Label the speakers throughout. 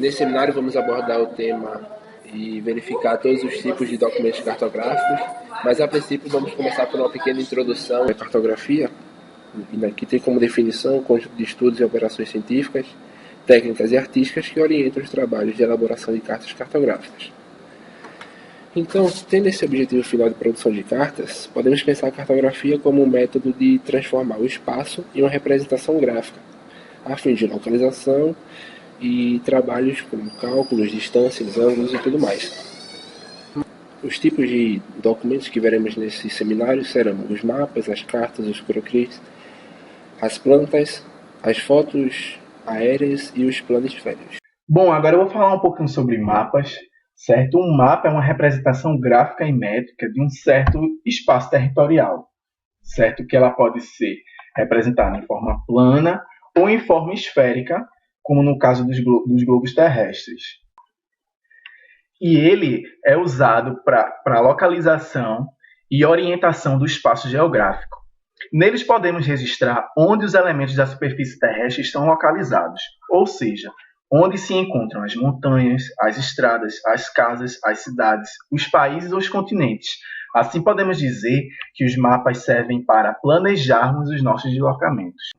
Speaker 1: Nesse seminário vamos abordar o tema e verificar todos os tipos de documentos cartográficos, mas a princípio vamos começar por uma pequena introdução à cartografia, que tem como definição o conjunto de estudos e operações científicas, técnicas e artísticas que orientam os trabalhos de elaboração de cartas cartográficas. Então, tendo esse objetivo final de produção de cartas, podemos pensar a cartografia como um método de transformar o espaço em uma representação gráfica, a fim de localização e trabalhos como cálculos, distâncias, ângulos e tudo mais. Os tipos de documentos que veremos nesse seminário serão os mapas, as cartas, os croquis, as plantas, as fotos aéreas e os planisférios.
Speaker 2: Bom, agora eu vou falar um pouquinho sobre mapas, certo? Um mapa é uma representação gráfica e métrica de um certo espaço territorial, certo? Que ela pode ser representada em forma plana ou em forma esférica, como no caso dos globos terrestres. E ele é usado para localização e orientação do espaço geográfico. Neles podemos registrar onde os elementos da superfície terrestre estão localizados, ou seja, onde se encontram as montanhas, as estradas, as casas, as cidades, os países ou os continentes. Assim podemos dizer que os mapas servem para planejarmos os nossos deslocamentos.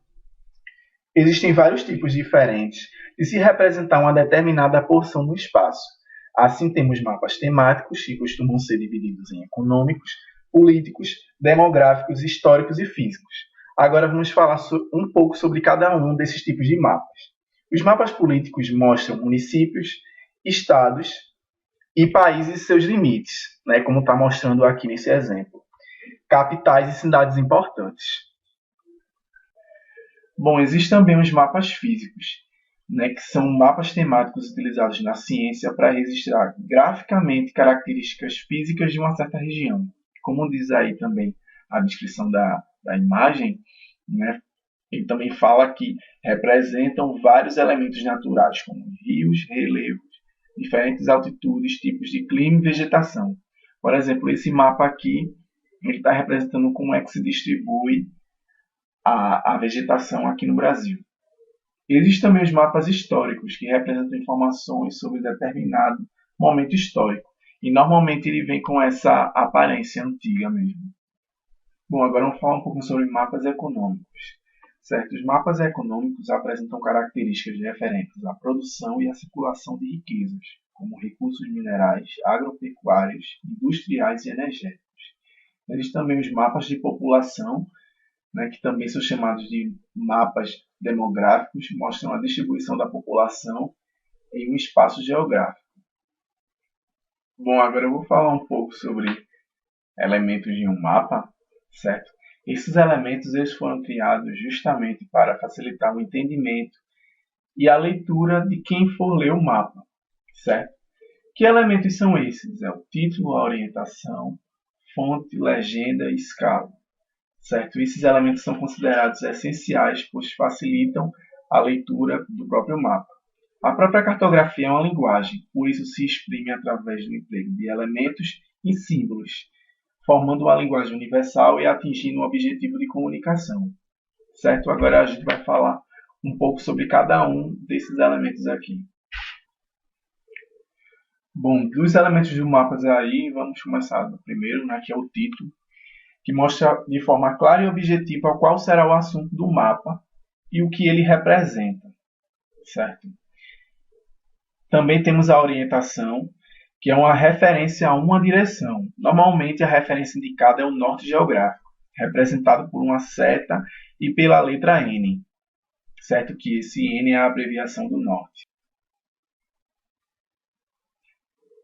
Speaker 2: Existem vários tipos diferentes de se representar uma determinada porção do espaço. Assim, temos mapas temáticos, que costumam ser divididos em econômicos, políticos, demográficos, históricos e físicos. Agora vamos falar um pouco sobre cada um desses tipos de mapas. Os mapas políticos mostram municípios, estados e países e seus limites, como está mostrando aqui nesse exemplo. Capitais e cidades importantes. Bom, existem também os mapas físicos, que são mapas temáticos utilizados na ciência para registrar graficamente características físicas de uma certa região. Como diz aí também a descrição da imagem, ele também fala que representam vários elementos naturais, como rios, relevos, diferentes altitudes, tipos de clima e vegetação. Por exemplo, esse mapa aqui ele está representando como é que se distribui a vegetação aqui no Brasil. Existem também os mapas históricos, que representam informações sobre determinado momento histórico. E normalmente ele vem com essa aparência antiga mesmo. Bom, agora vamos falar um pouco sobre mapas econômicos. Certo? Os mapas econômicos apresentam características referentes à produção e à circulação de riquezas, como recursos minerais, agropecuários, industriais e energéticos. Existem também os mapas de população, que também são chamados de mapas demográficos, mostram a distribuição da população em um espaço geográfico. Bom, agora eu vou falar um pouco sobre elementos de um mapa, certo? Esses elementos eles foram criados justamente para facilitar o entendimento e a leitura de quem for ler o mapa, certo? Que elementos são esses? É o título, a orientação, fonte, legenda e escala. Certo? Esses elementos são considerados essenciais, pois facilitam a leitura do próprio mapa. A própria cartografia é uma linguagem, por isso se exprime através do emprego de elementos e símbolos, formando uma linguagem universal e atingindo um objetivo de comunicação. Certo? Agora a gente vai falar um pouco sobre cada um desses elementos aqui. Bom, dos elementos do mapa aí, vamos começar do primeiro, que é o título, que mostra de forma clara e objetiva qual será o assunto do mapa e o que ele representa, certo? Também temos a orientação, que é uma referência a uma direção. Normalmente a referência indicada é o norte geográfico, representado por uma seta e pela letra N, certo? Que esse N é a abreviação do norte.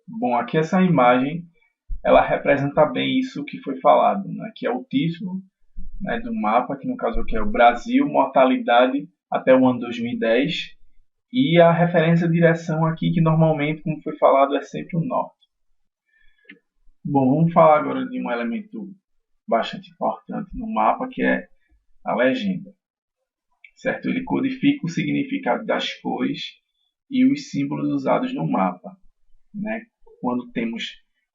Speaker 2: Bom, aqui essa imagem ela representa bem isso que foi falado, que é o título do mapa, que no caso aqui é o Brasil, mortalidade até o ano 2010, e a referência à direção aqui, que normalmente, como foi falado, é sempre o norte. Bom, vamos falar agora de um elemento bastante importante no mapa, que é a legenda. Certo? Ele codifica o significado das cores e os símbolos usados no mapa. Quando temos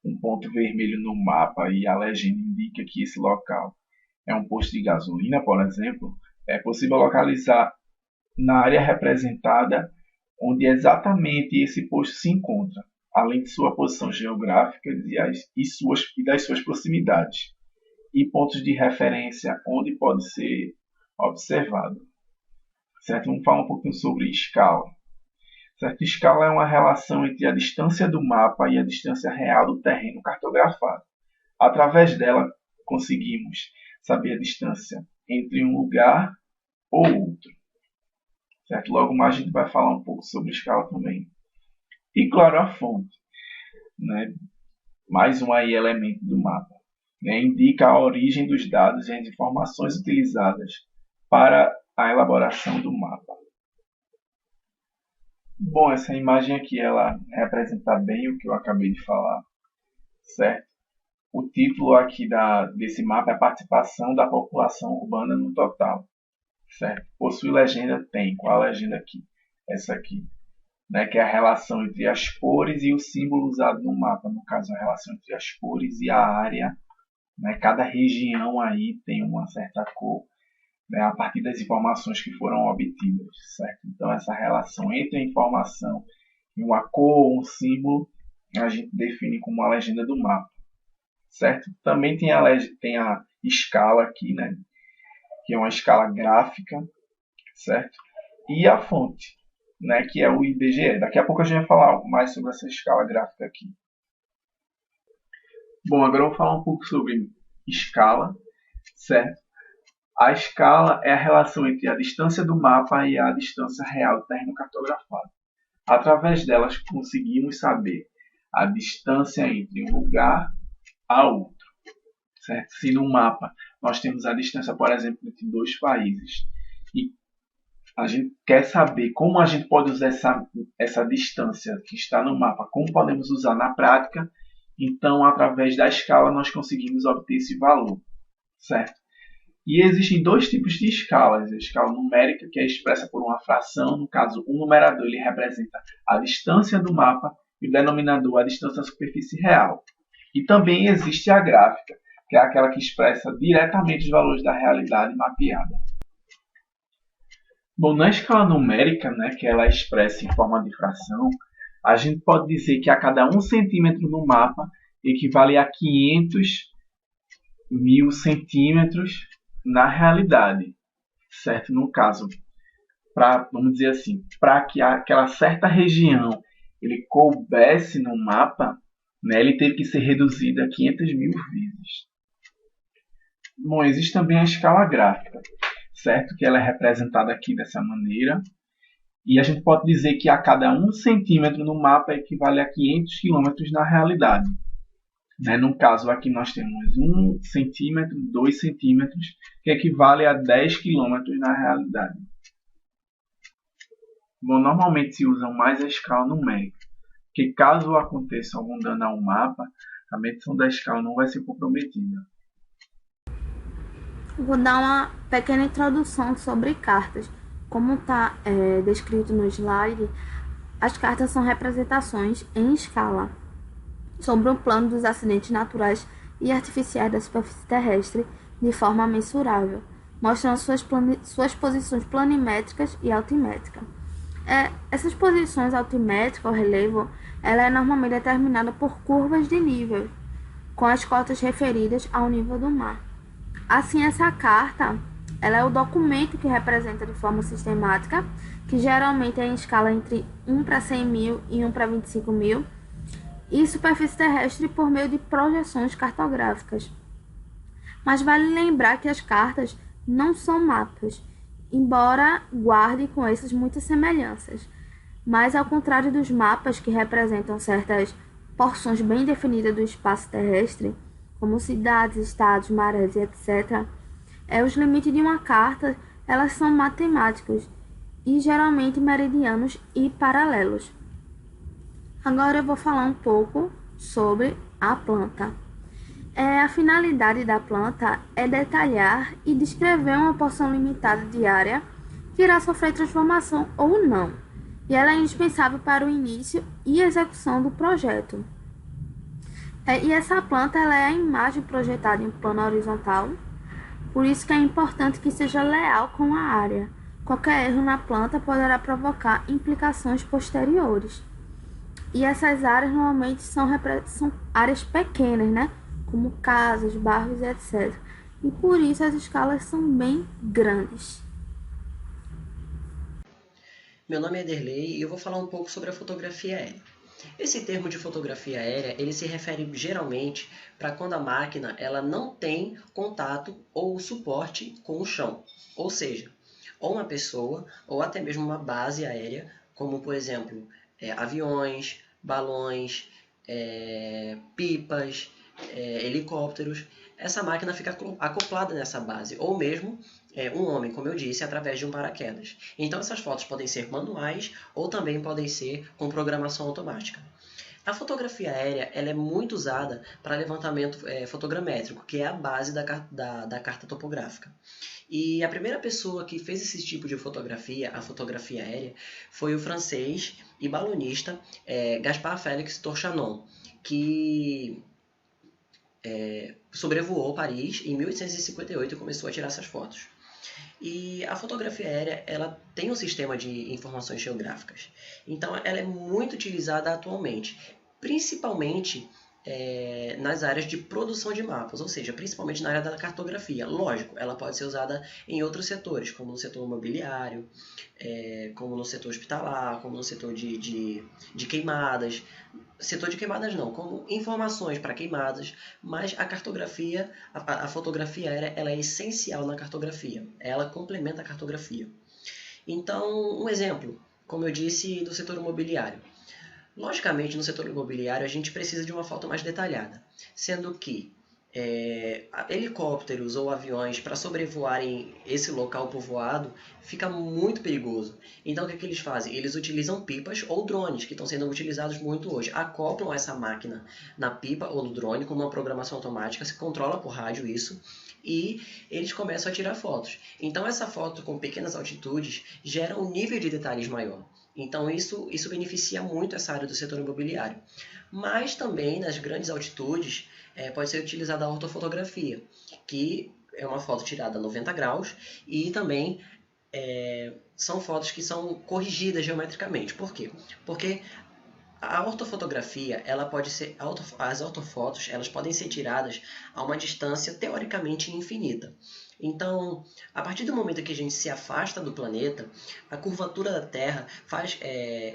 Speaker 2: um ponto vermelho no mapa e a legenda indica que esse local é um posto de gasolina, por exemplo, é possível localizar na área representada onde exatamente esse posto se encontra, além de sua posição geográfica e das suas proximidades, e pontos de referência onde pode ser observado. Certo? Vamos falar um pouquinho sobre escala. Certo? Escala é uma relação entre a distância do mapa e a distância real do terreno cartografado. Através dela, conseguimos saber a distância entre um lugar ou outro. Certo? Logo mais a gente vai falar um pouco sobre escala também. E claro, a fonte, né? Mais um aí elemento do mapa, né? Indica a origem dos dados e as informações utilizadas para a elaboração do mapa. Bom, essa imagem aqui ela representa bem o que eu acabei de falar, certo? O título aqui desse mapa é a participação da população urbana no total, certo? Possui legenda? Tem. Qual a legenda aqui? Essa aqui, né? Que é a relação entre as cores e o símbolo usado no mapa. No caso, a relação entre as cores e a área, né? Cada região aí tem uma certa cor, né, a partir das informações que foram obtidas, certo? Então, essa relação entre a informação e uma cor, um símbolo, a gente define como a legenda do mapa, certo? Também tem a escala aqui, né, que é uma escala gráfica, certo? E a fonte, né, que é o IBGE. Daqui a pouco a gente vai falar algo mais sobre essa escala gráfica aqui. Bom, agora eu vou falar um pouco sobre escala, certo? A escala é a relação entre a distância do mapa e a distância real do terreno cartografado. Através delas, conseguimos saber a distância entre um lugar a outro. Certo? Se no mapa nós temos a distância, por exemplo, entre dois países, e a gente quer saber como a gente pode usar essa distância que está no mapa, como podemos usar na prática, então, através da escala, nós conseguimos obter esse valor. Certo? E existem dois tipos de escalas. A escala numérica, que é expressa por uma fração. No caso, o numerador ele representa a distância do mapa e o denominador a distância da superfície real. E também existe a gráfica, que é aquela que expressa diretamente os valores da realidade mapeada. Bom, na escala numérica, né, que ela é expressa em forma de fração, a gente pode dizer que a cada 1 centímetro no mapa equivale a 500.000 centímetros na realidade, certo? No caso, vamos dizer assim, para que aquela certa região ele coubesse no mapa, né, ele teve que ser reduzido a 500.000 vezes. Bom, existe também a escala gráfica, certo? Que ela é representada aqui dessa maneira. E a gente pode dizer que a cada 1 centímetro no mapa equivale a 500 quilômetros na realidade. Né? No caso, aqui nós temos 1 centímetro, 2 centímetros, que equivale a 10 quilômetros na realidade. Bom, normalmente se usa mais a escala numérica, porque caso aconteça algum dano ao mapa, a medição da escala não vai ser comprometida.
Speaker 3: Vou dar uma pequena introdução sobre cartas. Como está descrito no slide, as cartas são representações em escala sobre o plano dos acidentes naturais e artificiais da superfície terrestre de forma mensurável, mostrando suas posições planimétricas e altimétricas. Essas posições altimétricas, o relevo, ela é normalmente determinada por curvas de nível, com as cotas referidas ao nível do mar. Assim, essa carta ela é o documento que representa de forma sistemática, que geralmente é em escala entre 1 para 100.000 e 1 para 25.000, e superfície terrestre por meio de projeções cartográficas. Mas vale lembrar que as cartas não são mapas, embora guardem com essas muitas semelhanças. Mas ao contrário dos mapas que representam certas porções bem definidas do espaço terrestre, como cidades, estados, marés e etc., os limites de uma carta elas são matemáticos e geralmente meridianos e paralelos. Agora eu vou falar um pouco sobre a planta. A finalidade da planta é detalhar e descrever uma porção limitada de área que irá sofrer transformação ou não, e ela é indispensável para o início e execução do projeto. E essa planta ela é a imagem projetada em plano horizontal, por isso que é importante que seja leal com a área, Qualquer erro na planta poderá provocar implicações posteriores. E essas áreas normalmente são áreas pequenas, né? Como casas, bairros, etc. E por isso as escalas são bem grandes.
Speaker 4: Meu nome é Derlei e eu vou falar um pouco sobre a fotografia aérea. Esse termo de fotografia aérea, ele se refere geralmente para quando a máquina ela não tem contato ou suporte com o chão. Ou seja, ou uma pessoa ou até mesmo uma base aérea, como por exemplo, aviões, balões, pipas, helicópteros. Essa máquina fica acoplada nessa base, ou mesmo um homem, como eu disse, através de um paraquedas. Então essas fotos podem ser manuais ou também podem ser com programação automática. A fotografia aérea ela é muito usada para levantamento fotogramétrico, que é a base da carta topográfica. E a primeira pessoa que fez esse tipo de fotografia, a fotografia aérea, foi o francês e balonista Gaspard Félix Torchanon, que sobrevoou Paris em 1858 e começou a tirar essas fotos. E a fotografia aérea ela tem um sistema de informações geográficas. Então ela é muito utilizada atualmente, principalmente nas áreas de produção de mapas, ou seja, principalmente na área da cartografia. Lógico, ela pode ser usada em outros setores, como no setor imobiliário, como no setor hospitalar, como no setor de queimadas. Setor de queimadas não, como informações para queimadas, mas a cartografia, a fotografia aérea, ela é essencial na cartografia, ela complementa a cartografia. Então, um exemplo, como eu disse, do setor imobiliário. Logicamente, no setor imobiliário, a gente precisa de uma foto mais detalhada, sendo que helicópteros ou aviões para sobrevoarem esse local povoado fica muito perigoso. Então o que eles fazem? Eles utilizam pipas ou drones, que estão sendo utilizados muito hoje. Acoplam essa máquina na pipa ou no drone com uma programação automática, se controla por rádio isso, e eles começam a tirar fotos. Então essa foto com pequenas altitudes gera um nível de detalhes maior. Então isso beneficia muito essa área do setor imobiliário. Mas também nas grandes altitudes pode ser utilizada a ortofotografia, que é uma foto tirada a 90 graus e também são fotos que são corrigidas geometricamente. Por quê? Porque a ortofotografia, ela pode ser, as ortofotos, elas podem ser tiradas a uma distância teoricamente infinita. Então, a partir do momento que a gente se afasta do planeta, a curvatura da Terra faz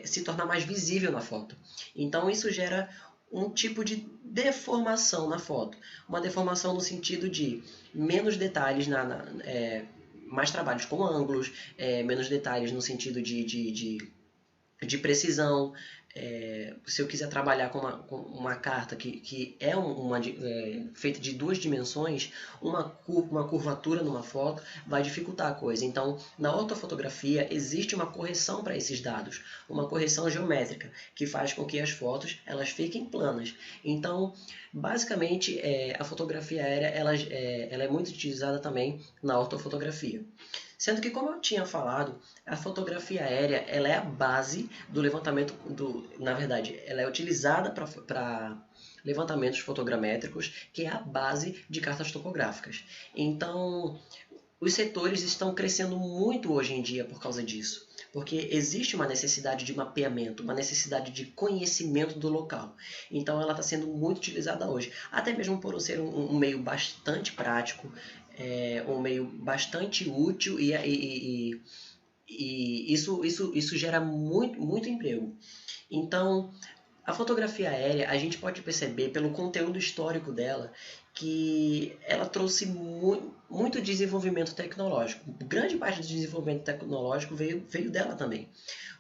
Speaker 4: se tornar mais visível na foto. Então, isso gera um tipo de deformação na foto. Uma deformação no sentido de menos detalhes, mais trabalhos com ângulos, menos detalhes no sentido de precisão. Se eu quiser trabalhar com uma carta que é feita de duas dimensões, uma curvatura numa foto vai dificultar a coisa. Então, na ortofotografia existe uma correção para esses dados, uma correção geométrica, que faz com que as fotos elas fiquem planas. Então, basicamente, a fotografia aérea ela é muito utilizada também na ortofotografia. Sendo que, como eu tinha falado, a fotografia aérea ela é a base do levantamento, na verdade, ela é utilizada para levantamentos fotogramétricos, que é a base de cartas topográficas. Então, os setores estão crescendo muito hoje em dia por causa disso, porque existe uma necessidade de mapeamento, uma necessidade de conhecimento do local. Então ela está sendo muito utilizada hoje, até mesmo por ser um meio bastante prático, um meio bastante útil e isso gera muito emprego. Então, a fotografia aérea, a gente pode perceber pelo conteúdo histórico dela que ela trouxe muito desenvolvimento tecnológico. Grande parte do desenvolvimento tecnológico veio dela também.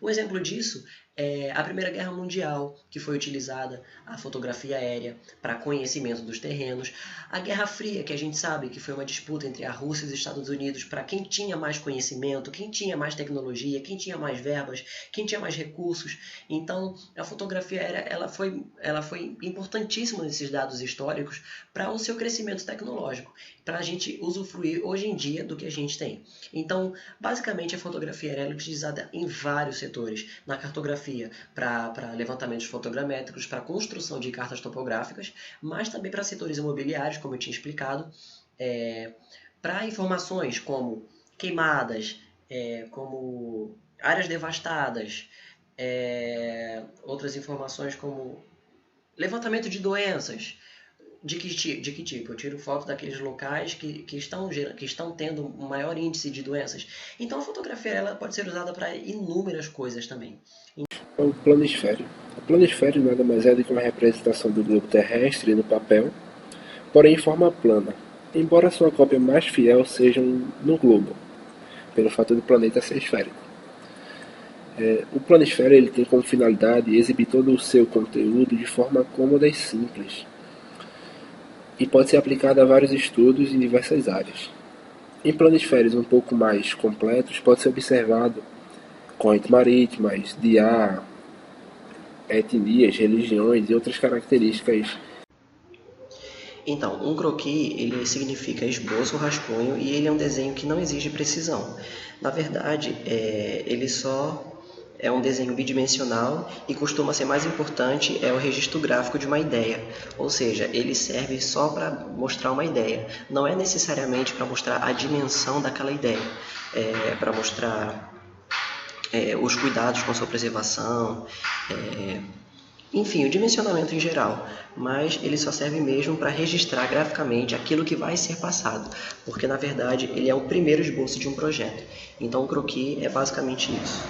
Speaker 4: Um exemplo disso é a Primeira Guerra Mundial, que foi utilizada a fotografia aérea para conhecimento dos terrenos. A Guerra Fria, que a gente sabe que foi uma disputa entre a Rússia e os Estados Unidos para quem tinha mais conhecimento, quem tinha mais tecnologia, quem tinha mais verbas, quem tinha mais recursos. Então, a fotografia aérea ela foi importantíssima nesses dados históricos para o seu crescimento tecnológico, para a gente usufruir hoje em dia do que a gente tem. Então, basicamente, a fotografia aérea é utilizada em vários setores, na cartografia para levantamentos fotogramétricos, para construção de cartas topográficas, mas também para setores imobiliários, como eu tinha explicado, para informações como queimadas, como áreas devastadas, outras informações como levantamento de doenças. De que tipo? Eu tiro foto daqueles locais que estão tendo um maior índice de doenças. Então a fotografia ela pode ser usada para inúmeras coisas também.
Speaker 1: O planisfério. O planisfério nada mais é do que uma representação do globo terrestre no papel, porém em forma plana, embora sua cópia mais fiel seja no globo, pelo fato do planeta ser esférico. O planisfério ele tem como finalidade exibir todo o seu conteúdo de forma cômoda e simples, e pode ser aplicado a vários estudos em diversas áreas. Em planisférios um pouco mais completos, pode ser observado correntes marítimas, de ar, etnias, religiões e outras características.
Speaker 4: Então, um croquis ele significa esboço ou rascunho e ele é um desenho que não exige precisão. Na verdade, ele só é um desenho bidimensional e costuma ser mais importante o registro gráfico de uma ideia. Ou seja, ele serve só para mostrar uma ideia. Não é necessariamente para mostrar a dimensão daquela ideia. Para mostrar os cuidados com a sua preservação, enfim, o dimensionamento em geral, mas ele só serve mesmo para registrar graficamente aquilo que vai ser passado, porque na verdade ele é o primeiro esboço de um projeto. Então o croquis é basicamente isso.